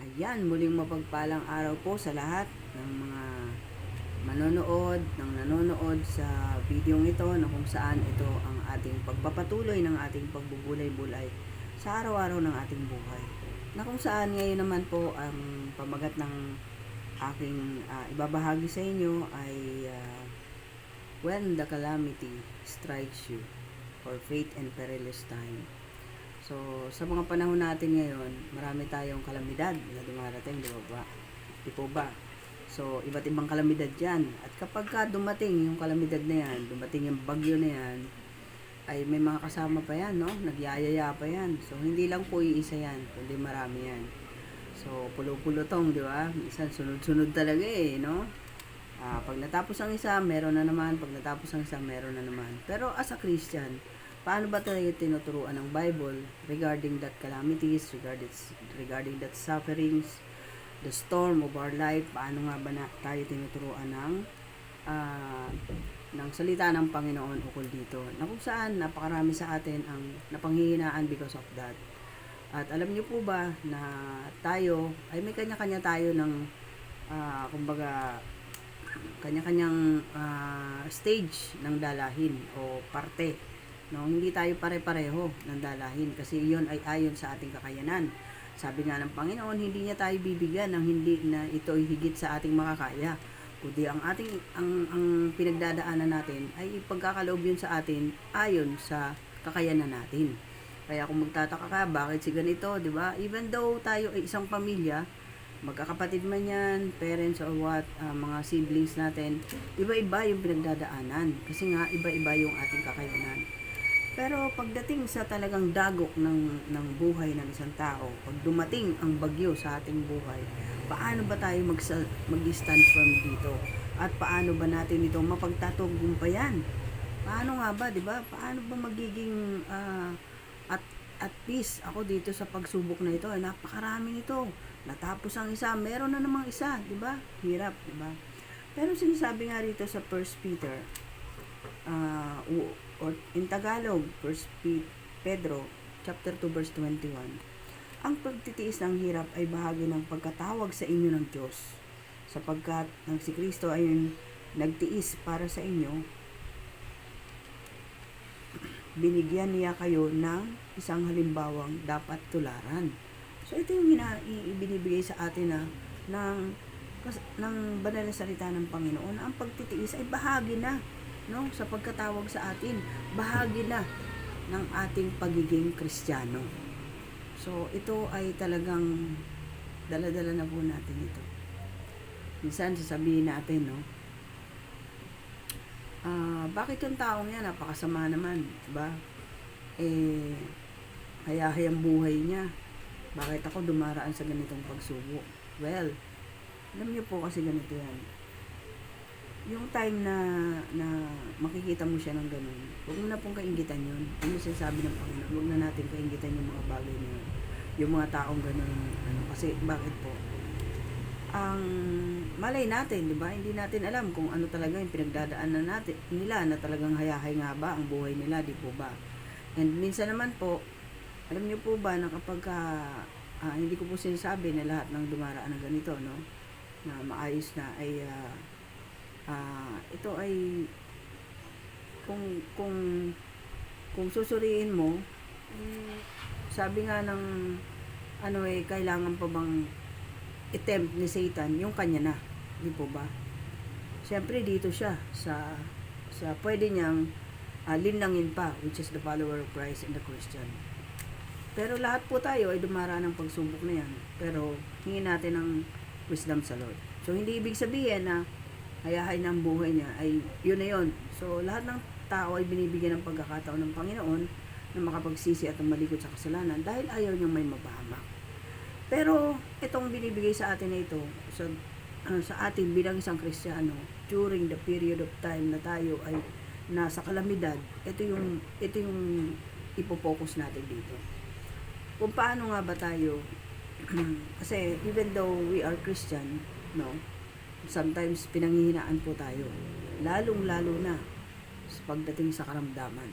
Ayan, muling mapagpalang araw po sa lahat ng mga nanonood sa videong ito na kung saan ito ang ating pagpapatuloy ng ating pagbubulay-bulay sa araw-araw ng ating buhay. Na kung saan ngayon naman po ang pamagat ng aking ibabahagi sa inyo ay when the calamity strikes you or fate and perilous time. So, sa mga panahon natin ngayon, marami tayong kalamidad na dumarating, di ba? Di po ba? So, iba't ibang kalamidad yan. At kapag ka dumating yung kalamidad na yan, dumating yung bagyo na yan, ay may mga kasama pa yan, no? Nagyayaya pa yan. So, hindi lang po iisa yan, kundi marami yan. So, pulo-pulo tong, di ba? Minsan, sunod-sunod talaga no? Pag natapos ang isa, meron na naman. Pag natapos ang isa, meron na naman. Pero as a Christian, paano ba tayo tinuturuan ng Bible regarding that calamities, regarding that sufferings, the storm of our life? Paano nga ba na tayo tinuturuan ng salita ng Panginoon ukol dito? Na kung saan napakarami sa atin ang napanghihinaan because of that. At alam niyo po ba na tayo ay may kanya-kanya tayo ng kumbaga kanya-kanyang stage ng dalahin o parte, no? Hindi tayo pare-pareho ng dalahin kasi iyon ay ayon sa ating kakayanan. Sabi nga ng Panginoon, hindi niya tayo bibigyan ng hindi na ito ay higit sa ating makakaya, kundi ang pinagdadaanan natin ay ipagkakaloob yun sa atin ayon sa kakayanan natin. Kaya kung magtataka ka, bakit si ganito, di ba? Even though tayo ay isang pamilya, magkakapatid man yan, parents or what, mga siblings natin, iba-iba yung pinagdadaanan. Kasi nga, iba-iba yung ating kakayanan. Pero pagdating sa talagang dagok ng buhay ng isang tao, pag dumating ang bagyo sa ating buhay, paano ba tayo mag-stand firm dito? At paano ba natin ito mapagtatagumpayan? Paano nga ba, di ba? Paano ba magiging at peace ako dito sa pagsubok na ito? Napakarami nito. Natapos ang isa, meron na namang isa, di ba? Hirap, di ba? Pero sinasabi nga rito sa 1 Peter, or in Tagalog, 1 Pedro, chapter 2, verse 21, ang pagtitiis ng hirap ay bahagi ng pagkatawag sa inyo ng Diyos, sapagkat ang si Kristo ay nagtiis para sa inyo, binigyan niya kayo ng isang halimbawang dapat tularan. So, ito yung ibinibigay sa atin ng banal na salita ng Panginoon. Ang pagtitiis ay bahagi na, no, sa pagkatawag sa atin. Bahagi na ng ating pagiging Kristiyano. So, ito ay talagang dala-dala na po natin ito. Minsan, sasabihin natin, no, bakit yung taong yan, napakasama naman, diba? Hayahayang buhay niya. Bakit ako dumaraan sa ganitong pagsubok? Well, alam niyo po kasi ganito yan. Yung time na makikita mo siya ng ganun, huwag mo na pong kaingitan yun. Ano sinasabi ng Panginoon? Huwag na natin kaingitan yung mga bagay na yun. Yung mga taong ganun, kasi bakit po? Ang malay natin, di ba? Hindi natin alam kung ano talaga yung pinagdadaanan natin nila na talagang hayahay nga ba ang buhay nila, di po ba? And minsan naman po, alam niyo po ba na kapag hindi ko po sinasabi na lahat ng dumaraan ng ganito, no, na maayos na ay ito ay kung susuriin mo, sabi nga ng kailangan pa bang attempt ni Satan yung kanya na, di po ba? Siyempre dito siya sa pwede niyang linlangin pa, which is the follower of Christ and the Christian. Pero lahat po tayo ay dumaraan ng pagsubok na yan. Pero hingin natin ng wisdom sa Lord. So, hindi ibig sabihin na hayahay ng buhay niya ay yun na yun. So, lahat ng tao ay binibigyan ng pagkakataon ng Panginoon na makapagsisi at malikot sa kasalanan dahil ayaw niyang may mapahamak. Pero, itong binibigay sa atin na ito, sa atin bilang isang Kristiyano, during the period of time na tayo ay nasa kalamidad, ito yung ipopokus natin dito. Kung paano nga ba tayo, kasi even though we are Christian, no, sometimes pinanghihinaan po tayo, lalong-lalo na pagdating sa karamdaman,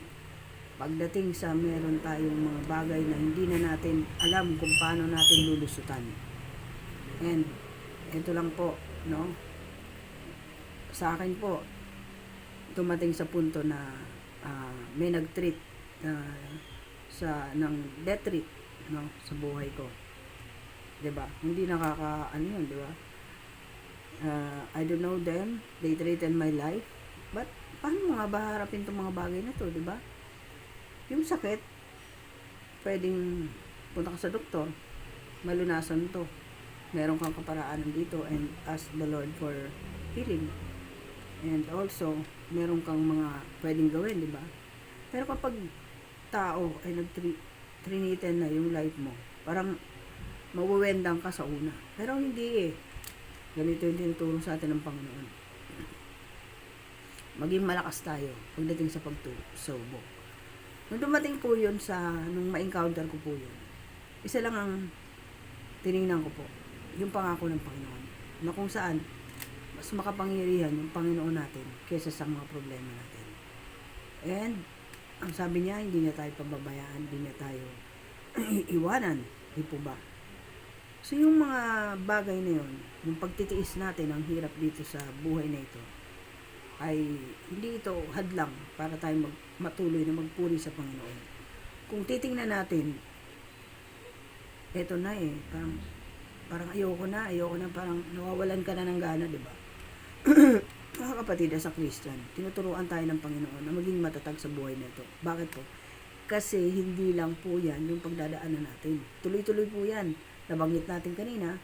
pagdating sa meron tayong mga bagay na hindi na natin alam kung paano natin lulusutan. And ito lang po, no? Sa akin po, dumating sa punto na may nag-treat ng death treat, no, sa buhay ko. 'Di ba? Hindi nakaka-ano 'yun, 'di ba? I don't know them, they threaten my life. But paano mo nga ba harapin tong mga bagay na to, 'di ba? Yung sakit, pwedeng punta ka sa doktor, malunasan to. Meron kang kaparaanan dito and ask the Lord for healing. And also, meron kang mga pwedeng gawin, di ba? Pero kapag tao ay nag-trinitin na yung life mo, parang mawawendang ka sa una. Pero hindi eh. Ganito yung tinuturo sa atin ng Panginoon. Maging malakas tayo pagdating sa pagsubok. Nung dumating po yun nung ma-encounter ko po yun, isa lang ang tinignan ko po, yung pangako ng Panginoon. Na kung saan, mas makapangyarihan yung Panginoon natin kaysa sa mga problema natin. And, ang sabi niya, hindi niya tayo pababayaan, hindi niya tayo iwanan. Di po ba? So, yung mga bagay na yun, yung pagtitiis natin ang hirap dito sa buhay na ito, ay hindi ito hadlang para tayo matuloy na magpuri sa Panginoon. Kung titingnan natin, eto na eh, parang ayoko na, parang nawawalan ka na ng gana, di ba? Mga kapatid sa Christian, tinuturuan tayo ng Panginoon na maging matatag sa buhay na ito. Bakit po? Kasi hindi lang po yan yung pagdadaanan natin. Tuloy-tuloy po yan. Nabanggit natin kanina,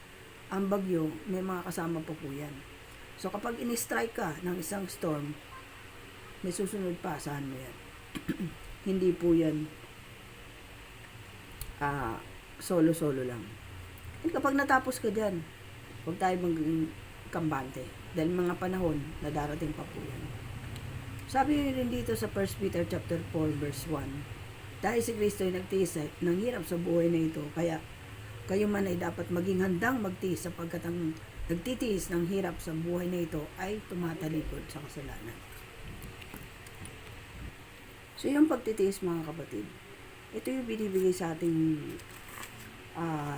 ang bagyo, may mga kasama po yan. So kapag in-strike ka ng isang storm, may susunod pa, saan mo yan? Hindi po yan solo-solo lang. And kapag natapos ka dyan, huwag tayo maging kambante. Dahil mga panahon na darating pa po yan. Sabi rin dito sa 1 Peter chapter 4 verse 1, dahil si Kristo ay nagtiis ng hirap sa buhay na ito, kaya kayo man ay dapat maging handang magtiis sapagkat ang nagtitiis ng hirap sa buhay na ito ay tumatalikod sa kasalanan. So yung pagtitiis mga kapatid, ito yung binibigay sa ating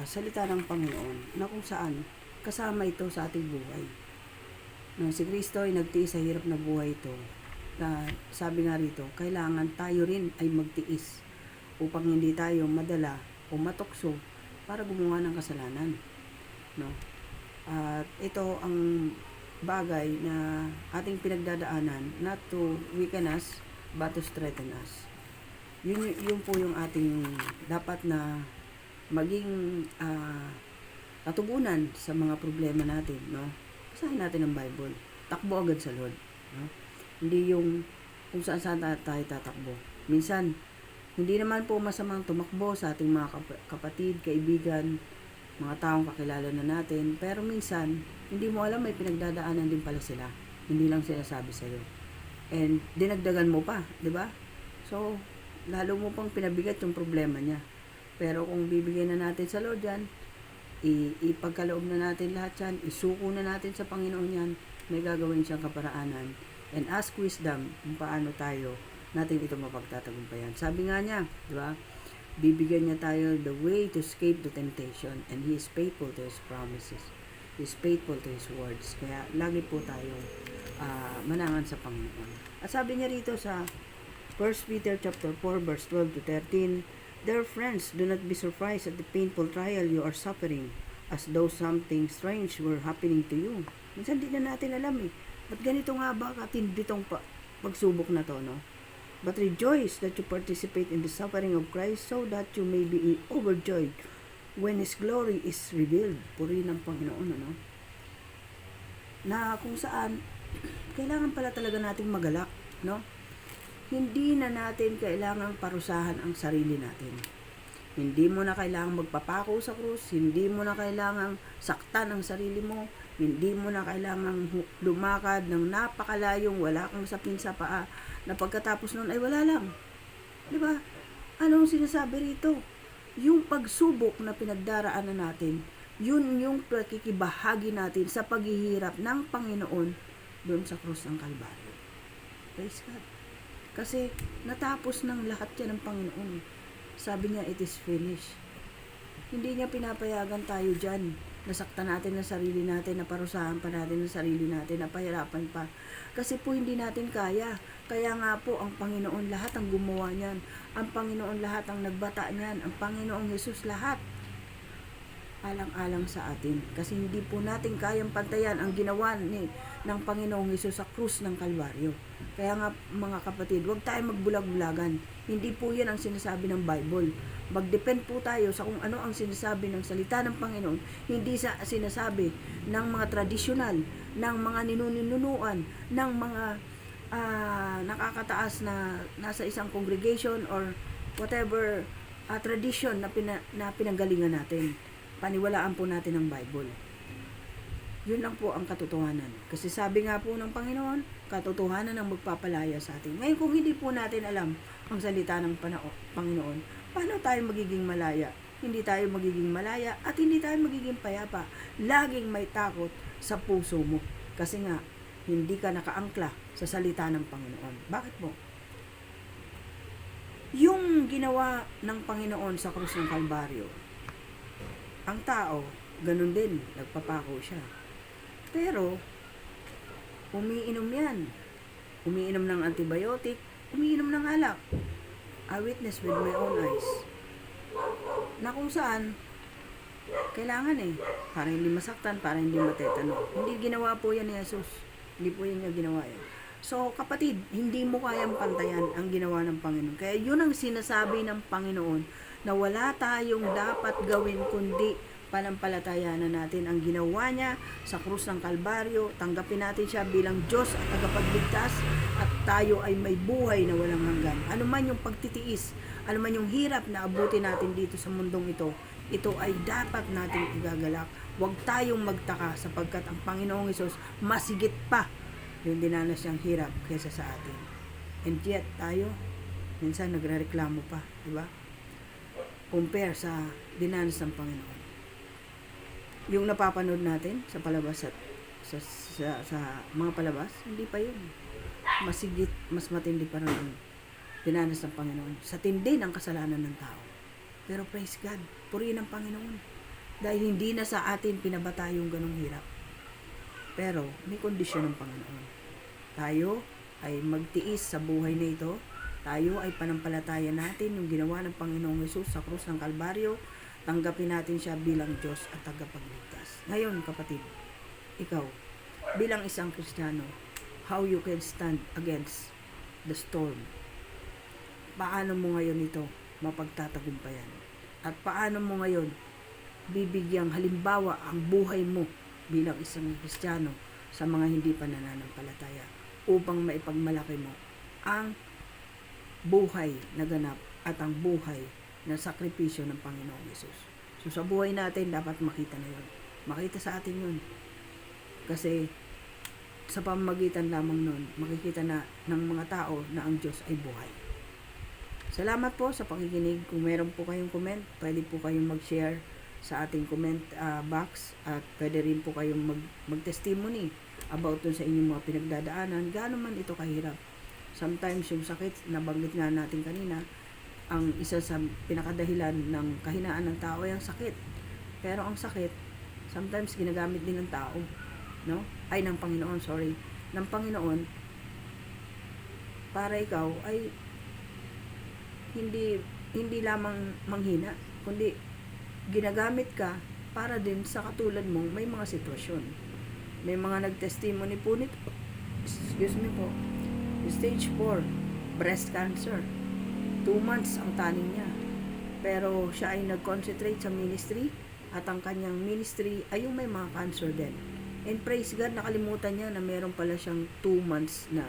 salita ng Panginoon na kung saan kasama ito sa ating buhay. No, si Kristo ay nagtiis sa hirap na buhay ito. Na sabi nga rito, kailangan tayo rin ay magtiis upang hindi tayo madala o matukso para gumawa ng kasalanan. No? At ito ang bagay na ating pinagdadaanan, not to weaken us, but to strengthen us. Yun po yung ating dapat na maging katugunan sa mga problema natin, no? Basahin natin ang Bible. Takbo agad sa Lord, no? Hindi yung kung saan tayo tatakbo. Minsan, hindi naman po masamang tumakbo sa ating mga kapatid, kaibigan, mga taong kakilala na natin, pero minsan, hindi mo alam may pinagdadaanan din pala sila. Hindi lang sila sabi sa'yo. And dinagdagan mo pa, di ba? So, lalo mo pang pinabigat yung problema niya. Pero kung bibigyan na natin sa Lord yan, ipagkaloob na natin lahat yan, isuko na natin sa Panginoon yan, may gagawin siyang kaparaanan. And ask wisdom kung paano natin ito mapagtatagumpayan. Sabi nga niya, di ba? Bibigyan niya tayo the way to escape the temptation and He is faithful to His promises. He is faithful to His words. Kaya lagi po tayong manangan sa Panginoon. At sabi niya rito sa 1 Peter chapter 4 verse 12 to 13, dear friends, do not be surprised at the painful trial you are suffering as though something strange were happening to you. Minsan di na natin alam eh. Ba't ganito nga ba katindi tong pagsubok na to, no? But rejoice that you participate in the suffering of Christ so that you may be overjoyed when His glory is revealed. Purihin ng Panginoon, ano? Na kung saan, kailangan pala talaga nating magalak, no? Hindi na natin kailangang parusahan ang sarili natin. Hindi mo na kailangang magpapako sa krus, hindi mo na kailangang saktan ang sarili mo, hindi mo na kailangang lumakad ng napakalayong wala kang sapin sa paa, na pagkatapos nun ay wala lang. Di ba? Anong sinasabi rito? Yung pagsubok na pinagdaraanan natin, yun yung pakikibahagi natin sa paghihirap ng Panginoon doon sa krus ng Kalbaryo. Praise God. Kasi natapos ng lahat yan ng Panginoon. Sabi niya, it is finished. Hindi niya pinapayagan tayo dyan. Nasaktan natin ang sarili natin, naparusahan pa natin ang sarili natin, napahirapan pa. Kasi po hindi natin kaya. Kaya nga po ang Panginoon lahat ang gumawa niyan. Ang Panginoon lahat ang nagbata niyan. Ang Panginoong Hesus lahat alang-alang sa atin. Kasi hindi po natin kayang pantayan ang ginawa ng Panginoong Hesus sa krus ng Kalbaryo. Kaya nga mga kapatid, huwag tayong magbulag-bulagan. Hindi po yan ang sinasabi ng Bible. Mag-depend po tayo sa kung ano ang sinasabi ng salita ng Panginoon, hindi sa sinasabi ng mga tradisyonal, ng mga ninununuan, ng mga nakakataas na nasa isang congregation or whatever tradition na pinanggalingan natin. Paniwalaan po natin ang Bible. Yun lang po ang katotohanan. Kasi sabi nga po ng Panginoon, katotohanan ang magpapalaya sa atin. Ngayon kung hindi po natin alam ang salita ng Panginoon, paano tayo magiging malaya? Hindi tayo magiging malaya at hindi tayo magiging payapa. Laging may takot sa puso mo. Kasi nga, hindi ka nakaangkla sa salita ng Panginoon. Bakit po? Yung ginawa ng Panginoon sa krus ng Kalbaryo, ang tao, ganun din, nagpapako siya. Pero, umiinom yan. Umiinom ng antibiotic, umiinom ng alak. I witness with my own eyes. Na kung saan, kailangan para hindi masaktan, para hindi matetano. Hindi ginawa po yan ni Jesus. Hindi po yan niya ginawa yan. So, kapatid, hindi mo kayang pantayan ang ginawa ng Panginoon. Kaya yun ang sinasabi ng Panginoon na wala tayong dapat gawin kundi panampalatayanan natin ang ginawa niya sa krus ng Kalbaryo. Tanggapin natin siya bilang Diyos at tagapagligtas at tayo ay may buhay na walang hanggan. Ano man yung pagtitiis, ano man yung hirap na abutin natin dito sa mundong ito ay dapat nating igagalak. Huwag tayong magtaka sapagkat ang Panginoong Hesus masigit pa yung dinanas niyang hirap kaysa sa atin. And yet, tayo, minsan nagrereklamo pa, di ba? Compare sa dinanas ng Panginoon. Yung napapanood natin sa palabas at sa mga palabas, hindi pa yun. Masigit, mas matindi pa rin ang dinanas ng Panginoon sa tindi ng kasalanan ng tao. Pero praise God, purihin ang Panginoon. Dahil hindi na sa atin pinabata yung ganong hirap. Pero may kondisyon ng Panginoon. Tayo ay magtiis sa buhay na ito. Tayo ay panampalataya natin yung ginawa ng Panginoong Hesus sa krus ng Kalbaryo. Tanggapin natin siya bilang Diyos at tagapagligtas. Ngayon, kapatid, ikaw, bilang isang Kristiyano, how you can stand against the storm? Paano mo ngayon ito mapagtatagumpayan? At paano mo ngayon bibigyang halimbawa ang buhay mo bilang isang Kristiyano sa mga hindi pa nananampalataya upang maipagmalaki mo ang buhay na ganap at ang buhay na sakripisyo ng Panginoong Hesus. So sa buhay natin dapat makita na yun. Makita sa atin yun. Kasi sa pamamagitan lamang nun, makikita na ng mga tao na ang Diyos ay buhay. Salamat po sa pakikinig. Kung meron po kayong comment, pwede po kayong mag-share sa ating comment box at pwede rin po kayong mag-testimony about dun sa inyong mga pinagdadaanan. Gaano man ito kahirap. Sometimes yung sakit, nabanggit nga natin kanina, ang isa sa pinakadahilan ng kahinaan ng tao ay ang sakit. Pero ang sakit, sometimes ginagamit din ng tao, no? Ay, ng Panginoon, sorry. Ng Panginoon, para ikaw ay hindi lamang manghina, kundi ginagamit ka para din sa katulad mong may mga sitwasyon. May mga nag-testimony po nito. Excuse me po. Stage 4, breast cancer. 2 months ang taning niya. Pero siya ay nag-concentrate sa ministry at ang kanyang ministry ay yung may mga cancer din. And praise God, nakalimutan niya na meron pala siyang 2 months na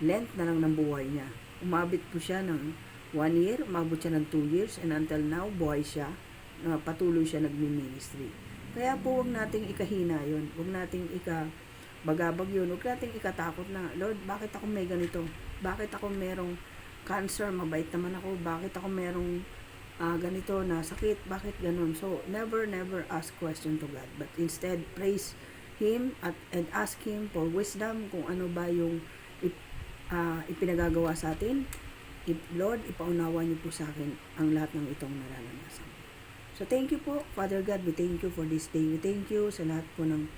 length na lang ng buhay niya. Umabot po siya ng 1 year, umabot siya ng 2 years, and until now, buhay siya. Patuloy siya nagmi-ministry. Kaya po huwag nating ikahina yun. Huwag nating bagabag yun. Huwag nating ikatakot na, Lord, bakit ako may ganito? Bakit ako merong cancer, mabait naman ako, bakit ako merong ganito na sakit, bakit ganun? So, never ask question to God, but instead, praise Him and ask Him for wisdom kung ano ba yung ipinagagawa sa atin. Lord, ipaunawa niyo po sa akin ang lahat ng itong nararanasan. So thank you po, Father God, we thank you for this day. We thank you sa lahat po ng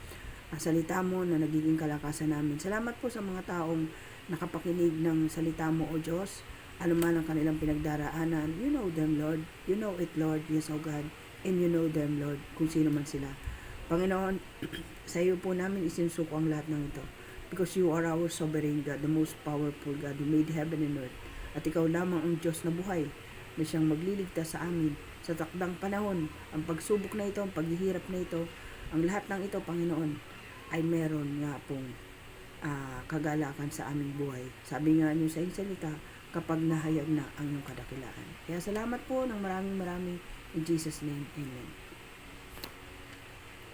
salita mo na nagiging kalakasan namin. Salamat po sa mga taong nakapakinig ng salita mo, O Diyos. Ano man ang kanilang pinagdaraanan, you know them, Lord. You know it, Lord. Yes, O God. And you know them, Lord, kung sino man sila. Panginoon, sa iyo po namin isinsuko ang lahat ng ito. Because you are our sovereign God, the most powerful God who made heaven and earth. At ikaw lamang ang Diyos na buhay na siyang magliligtas sa amin sa takdang panahon. Ang pagsubok na ito, ang paghihirap na ito, ang lahat ng ito, Panginoon, ay meron nga pong kagalakan sa aming buhay. Sabi nga niyo sa iyong salita, kapag nahayag na ang iyong kadakilaan. Kaya salamat po ng maraming in Jesus' name. Amen.